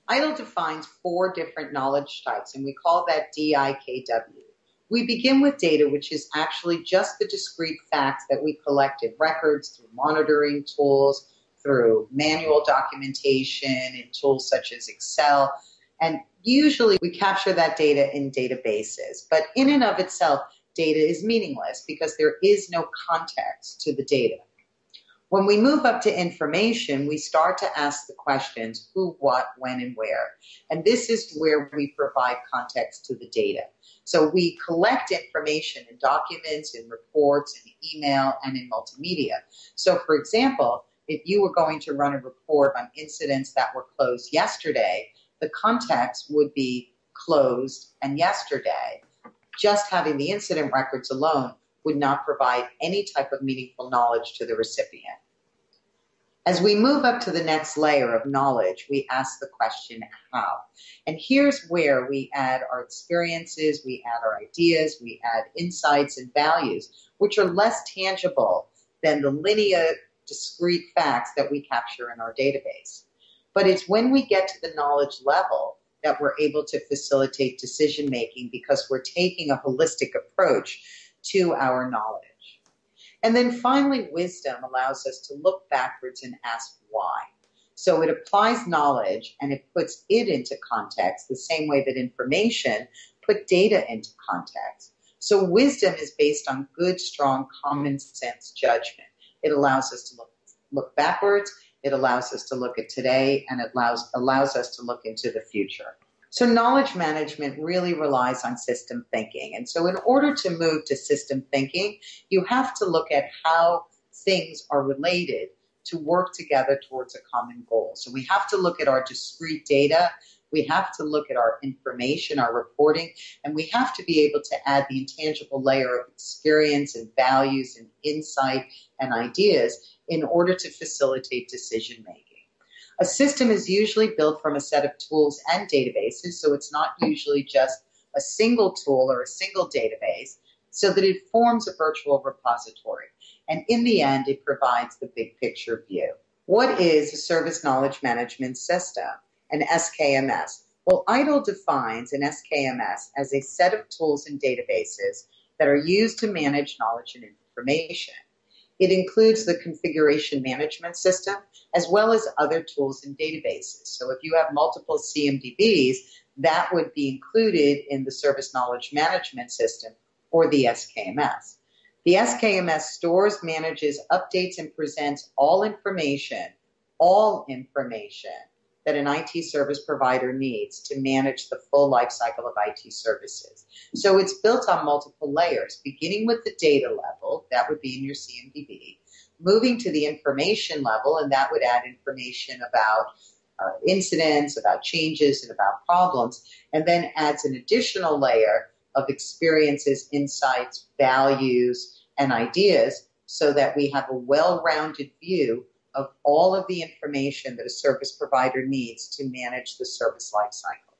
IDLE defines four different knowledge types, and we call that DIKW. We begin with data, which is actually just the discrete facts that we collected, records through monitoring tools, through manual documentation in tools such as Excel. And usually we capture that data in databases. But in and of itself, data is meaningless because there is no context to the data. When we move up to information, we start to ask the questions who, what, when, and where. And this is where we provide context to the data. So we collect information in documents, in reports, in email, and in multimedia. So for example, if you were going to run a report on incidents that were closed yesterday, the context would be closed and yesterday. Just having the incident records alone would not provide any type of meaningful knowledge to the recipient. As we move up to the next layer of knowledge, we ask the question, how? And here's where we add our experiences, we add our ideas, we add insights and values, which are less tangible than the linear, discrete facts that we capture in our database. But it's when we get to the knowledge level that we're able to facilitate decision-making because we're taking a holistic approach to our knowledge. And then finally, wisdom allows us to look backwards and ask why. So it applies knowledge and it puts it into context the same way that information put data into context. So wisdom is based on good, strong, common sense judgment. It allows us to look backwards, it allows us to look at today, and it allows us to look into the future. So knowledge management really relies on system thinking. And so in order to move to system thinking, you have to look at how things are related to work together towards a common goal. So we have to look at our discrete data, we have to look at our information, our reporting, and we have to be able to add the intangible layer of experience and values and insight and ideas in order to facilitate decision making. A system is usually built from a set of tools and databases, so it's not usually just a single tool or a single database, so that it forms a virtual repository. And in the end, it provides the big picture view. What is a service knowledge management system, an SKMS? Well, IDLE defines an SKMS as a set of tools and databases that are used to manage knowledge and information. It includes the configuration management system as well as other tools and databases. So if you have multiple CMDBs, that would be included in the Service Knowledge Management System or the SKMS. The SKMS stores, manages, updates, and presents all information that an IT service provider needs to manage the full life cycle of IT services. So it's built on multiple layers, beginning with the data level, that would be in your CMDB, moving to the information level, and that would add information about incidents, about changes, and about problems, and then adds an additional layer of experiences, insights, values, and ideas so that we have a well-rounded view of all of the information that a service provider needs to manage the service lifecycle.